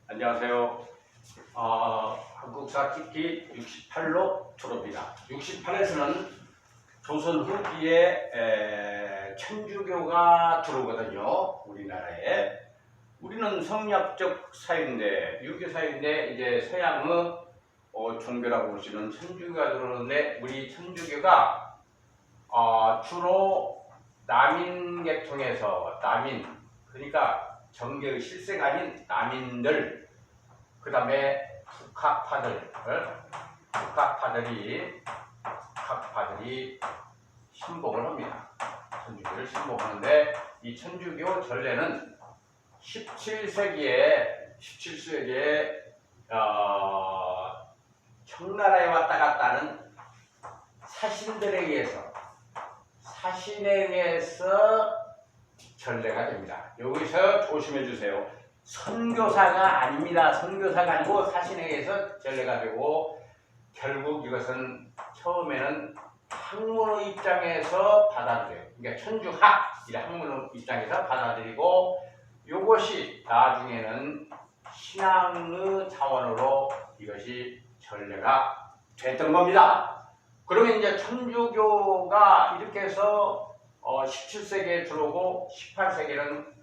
안녕하세요. 한국사 깊이 68로 졸업이다. 68에서는 조선 후기에 천주교가 들어오거든요. 우리나라에. 우리는 성약적 사회인데, 유교 사회인데 이제 서양의 종교라고 볼 수 있는 천주교가 들어오는데, 우리 천주교가 주로 남인계통에서 그러니까 정교의 실세가 아닌 남인들, 그 다음에 북학파들이 신봉을 합니다. 천주교를 신봉하는데, 이 천주교 전례는 17세기에 청나라에 왔다 갔다 하는 사신에 의해서 전례가 됩니다. 여기서 조심해 주세요. 선교사가 아닙니다. 선교사가 아니고 사신에 의해서 전례가 되고, 결국 이것은 처음에는 학문의 입장에서 받아들여요. 그러니까 천주학, 이 학문의 입장에서 받아들이고, 이것이 나중에는 신앙의 차원으로 이것이 전례가 됐던 겁니다. 그러면 이제 천주교가 이렇게 해서 17세기에 들어오고 18세기에는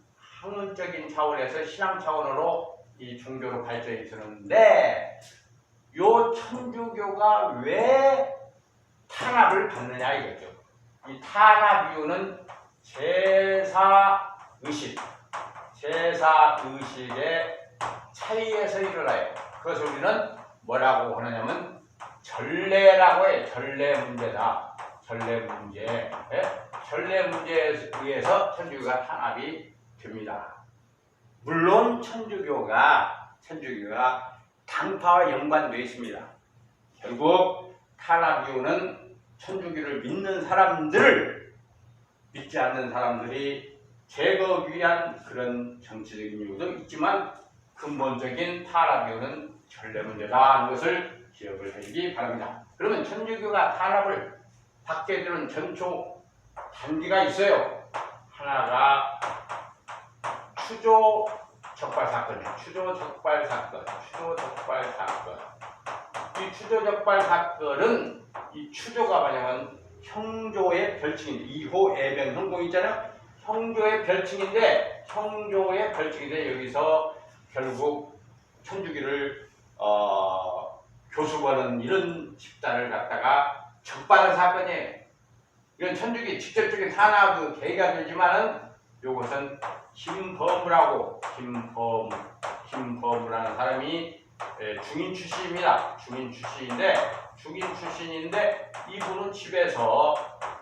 학문적인 차원에서 신앙 차원으로 이 종교로 발전이 되는데, 요 천주교가 왜 탄압을 받느냐 이거죠. 이 탄압 이유는 제사의식의 차이에서 일어나요. 그것을 우리는 뭐라고 하느냐면 전례라고 해요. 전례 문제다. 전례 문제에 의해서 천주교가 탄압이 됩니다. 물론 천주교가 당파와 연관되어 있습니다. 결국 탄압 이유는 천주교를 믿지 않는 사람들이 제거하기 위한 그런 정치적인 이유도 있지만, 근본적인 탄압 이유는 전례 문제다 하는 것을 기억을 해주기 바랍니다. 그러면 천주교가 탄압을 받게 되는 전초 단계가 있어요. 하나가 추조 적발 사건이에요. 추조 적발 사건. 이 추조 적발 사건은, 이 추조가 뭐냐면 형조의 별칭인데, 2호 애변 형공 있잖아요. 형조의 별칭인데 여기서 결국 천주교를 교수하는 이런 집단을 갖다가 적발한 사건이에요. 이건 천주교 직접적인 탄압의 계기가 되지만은, 이것은 김범우라는 사람이 중인 출신입니다. 중인 출신인데 이분은 집에서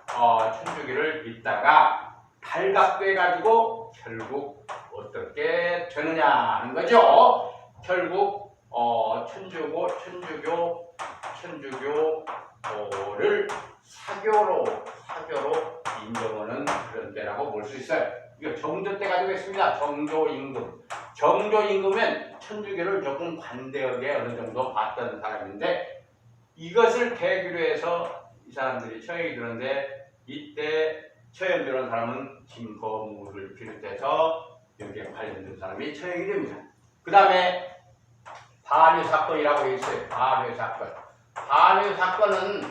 천주교를 믿다가 발각돼 가지고 결국 어떻게 되느냐 하는 거죠. 결국 천주교를 사교로 인정하는 그런 때라고 볼 수 있어요. 이거 정조 때 가지고 있습니다. 정조임금은 천주교를 조금 관대하게 어느 정도 봤던 사람인데, 이것을 계기로 해서 이 사람들이 처형이 되는데, 이때 처형 되는 사람은 김범우를 비롯해서 여기에 관련된 사람이 처형이 됩니다. 그 다음에 반유 사건이라고 있어요. 반유 사건은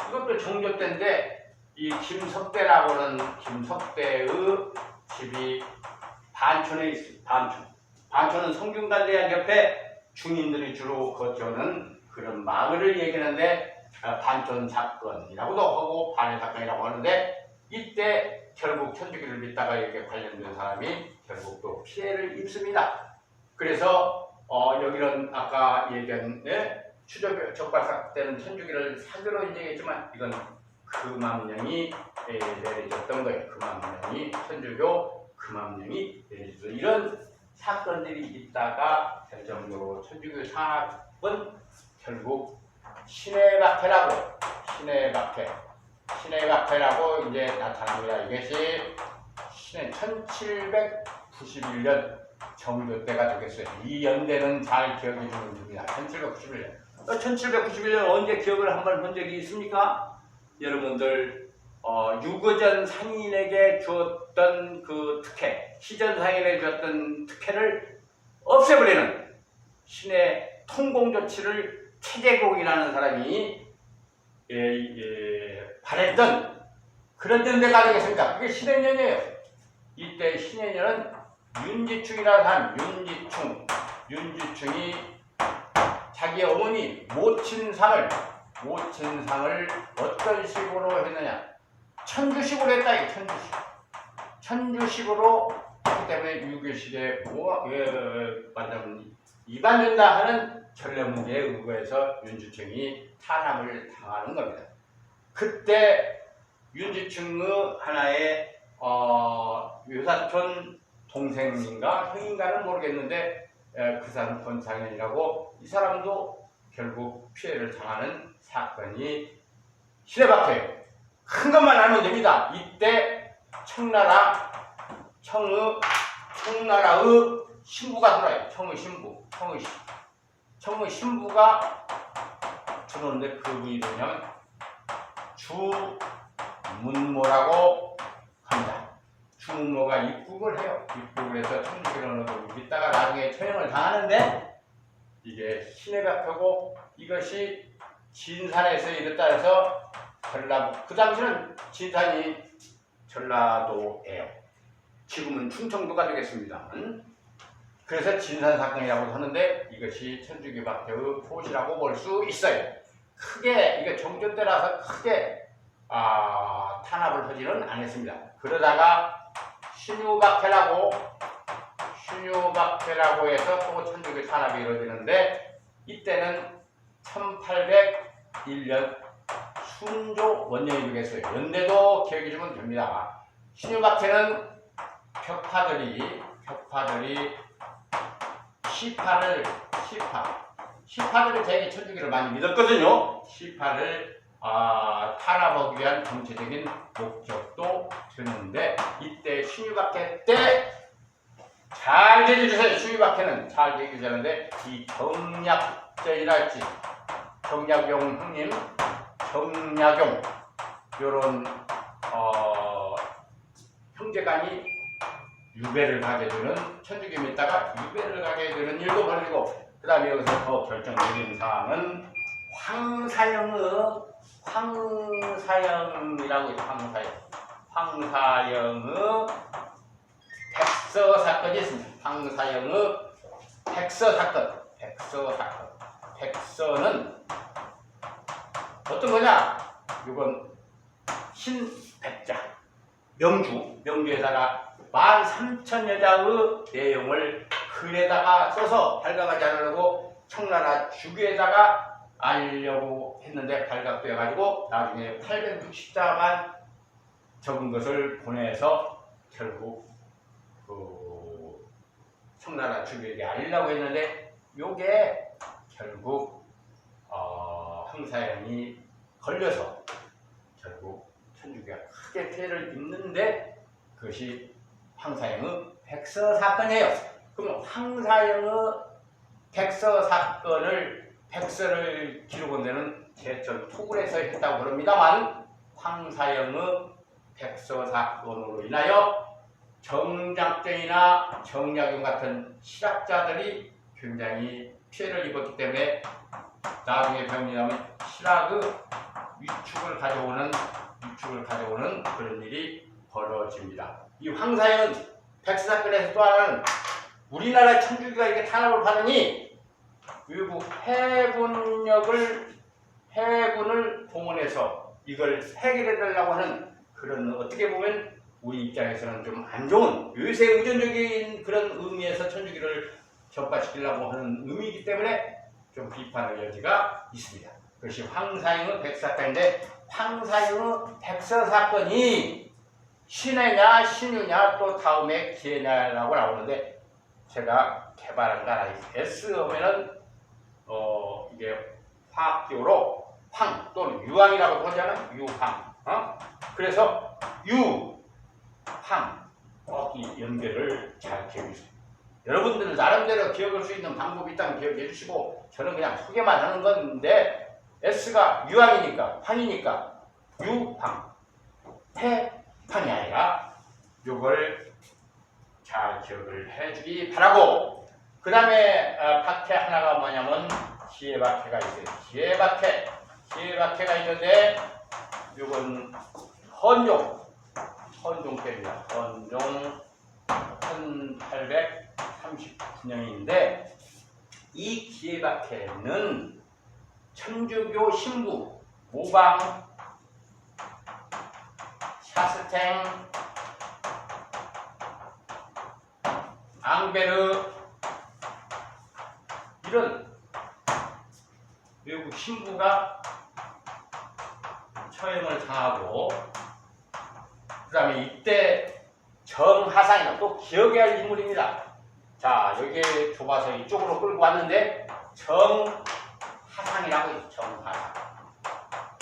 이것도 정조 때인데, 이 김석대의 집이 반촌에 있습니다. 반촌은 성균관대학 옆에 중인들이 주로 거주하는 그런 마을을 얘기하는데, 반촌 사건이라고도 하고 반유 사건이라고 하는데, 이때 결국 천주교를 믿다가 이렇게 관련된 사람이 결국 또 피해를 입습니다. 그래서 여기는 아까 얘기한 추조 적발 사건 때는 천주교를 사교로 인정했지만, 이건 금암령이 내려졌던 거예요. 천주교 금암령이 내려졌어요. 이런 사건들이 있다가 결정적으로 천주교 탄압은 결국 신해박해라고 이제 나타납니다. 이것이 1791년 정조 때가 되겠어요. 이 연대는 잘 기억해 주면 됩니다. 1791년 언제 기억을 한번 본 적이 있습니까? 여러분들 유거전 상인에게 주었던 그 특혜, 시전 상인에게 주었던 특혜를 없애버리는 통공 조치를 최재공이라는 사람이 발했던 그런 연대가 되겠습니까? 그게 신해년이에요. 이때 신해년은 윤지충이라는 사람, 윤지충이 자기 어머니 모친상을 어떤 식으로 했느냐? 천주식으로 했다. 이거 천주식으로 했기 때문에 유교식에 말하자면 위반된다 하는 전례문제에 의거해서 윤지충이 탄압을 당하는 겁니다. 그때 윤지충의 하나의 유사촌 동생인가 형인가는 모르겠는데 그 사람 권상현이라고 이 사람도 결국 피해를 당하는 사건이 시대밖에요. 큰 것만 알면 됩니다. 이때 청나라의 신부가 들어와요. 청의 신부가 들어오는데 그분이 누구냐면 주문모라고 합니다. 주문모가 입국을 해요. 입국을 해서 청주기를 얻고 있다가 나중에 처형을 당하는데 이게 시내벽표고 이것이 진산에서 이랬다 해서 그 당시는 진산이 전라도예요. 지금은 충청도가 되겠습니다. 그래서 진산 사건이라고 하는데 이것이 천주교박해의 포시라고 볼 수 있어요. 크게 이게 정조 때라서 크게 탄압을 하지는 않았습니다. 그러다가 신유박해라고 해서 또 천주교 탄압이 이루어지는데 이때는 1801년 순조 원년이 되겠어요. 연대도 기억해 주면 됩니다. 신유박해는 벽파들이 시파들이 되게 천주교를 많이 믿었거든요. 시파를 탄압하기 위한 정치적인 목적도 되는데 이때 신유박해 때 잘 얘기해주세요. 신유박해는 잘 얘기해주는데 이 정약전이랄지 정약용 형님, 정약용 요런 형제간이 유배를 가게 되는 천주교 믿다가 유배를 가게 되는 일도 벌어지고 그 다음에 여기서 더 결정적인 사항은 황사영이라고 있죠. 황사영의 백서 사건이 있습니다. 황사영의 백서 사건. 백서는 어떤 거냐? 이건 흰백자 명주에다가 13,000여자의 내용을 글에다가 써서 발각하지 않으려고 청나라 주교에다가 알려고 했는데 발각되어가지고 나중에 860자만 적은 것을 보내서 결국 청나라 주교에게 알리려고 했는데 요게 결국 황사영이 걸려서 결국 천주교가 크게 피해를 입는데 그것이 황사영의 백서 사건이에요. 그럼 황사영의 백서를 기록한 데는 제천 토굴에서 했다고 그럽니다만 황사영의 백서 사건으로 인하여 정작전이나 정약용 같은 실학자들이 굉장히 피해를 입었기 때문에 나중에 병이 나면 실학의 위축을 가져오는 그런 일이 벌어집니다. 이 황사영은 백서 사건에서 또 하나는 우리나라 천주교가 이렇게 탄압을 받으니 외국 해군을 동원해서 이걸 해결해 달라고 하는 그런 어떻게 보면 우리 입장에서는 좀 안 좋은 요새 의존적인 그런 의미에서 천주교를 전파시키려고 하는 의미이기 때문에 좀 비판의 여지가 있습니다. 그것이 황사영의 백서 사건인데 황사영의 백서 사건이 신해냐 신유냐 또 다음에 기해냐라고 나오는데 제가 개발한 거 하나 있어요. S 하면은 이게 화학기호로 황 또는 유황이라고 부르잖아요. 유황. 그래서 황 꼭 이 연결을 잘 기억해 주세요. 여러분들은 나름대로 기억할 수 있는 방법이 있다면 기억해 주시고 저는 그냥 소개만 하는 건데 S가 유황이니까 황이니까 유황 해황이 아니라 요걸 잘 기억을 해주기 바라고 그 다음에 박해 하나가 뭐냐면 기회박해가 있어요. 기회박해가 있는데 이건 헌종때입니다. 헌종 1839년인데 이 기회박해는 천주교 신부 모방, 샤스탱, 앙베르 이런 외국 신부가 처형을 당하고 그 다음에 이때 정하상이나 또 기억해야 할 인물입니다. 자, 여기에 좁아서 이쪽으로 끌고 왔는데 정하상이라고 해요. 정하상.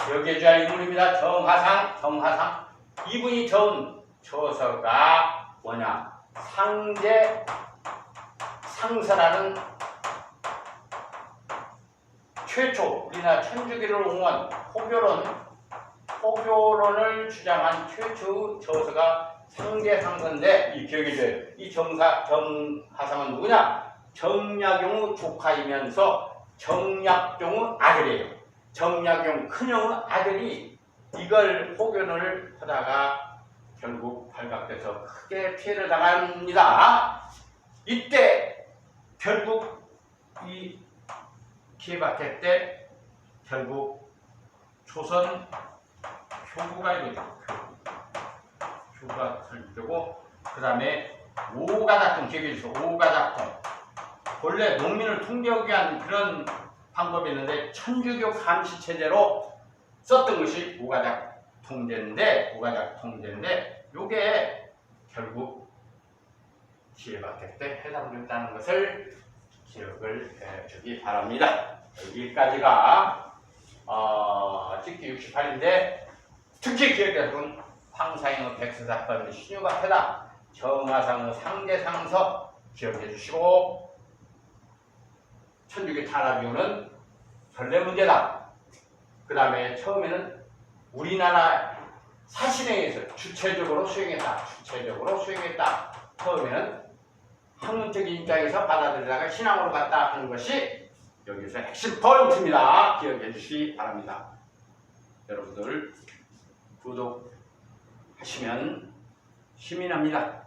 기억해줘야 할 인물입니다. 정하상. 이분이 전 저서가 뭐냐? 상설하는 최초 우리나라 천주교를 옹호한 포교론을 주장한 최초의 저서가 상제상서인데 이 기억해줘요. 이 정하상은 누구냐? 정약용의 조카이면서 정약용의 아들이에요. 정약용 큰형의 아들이 이걸 포교론을 하다가 결국 발각돼서 크게 피해를 당합니다. 이때 결국 이 기회박해 때 결국 조선 교구가 이루어져. 교구가 설립되고 그 다음에 오가작통 기획해주세요. 오가작통. 본래 농민을 통제하기 위한 그런 방법이 있는데 천주교 감시체제로 썼던 것이 오가작통제인데 요게 결국 기회박해 때 해당됐다는 것을 기억을 해주기 바랍니다. 여기까지가 찍기 68인데 특히 기억해둔 황사행의 백서사건 신유박해다 정하상의 상제상서 기억해 주시고 천주교 탄압 이유는 전례 문제다. 그 다음에 처음에는 우리나라 사실에 의해서 주체적으로 수행했다. 처음에는 학문적인 입장에서 받아들이다가 신앙으로 갔다 하는 것이 여기서 핵심 포인트입니다. 기억해 주시기 바랍니다. 여러분들 구독하시면 힘이 납니다.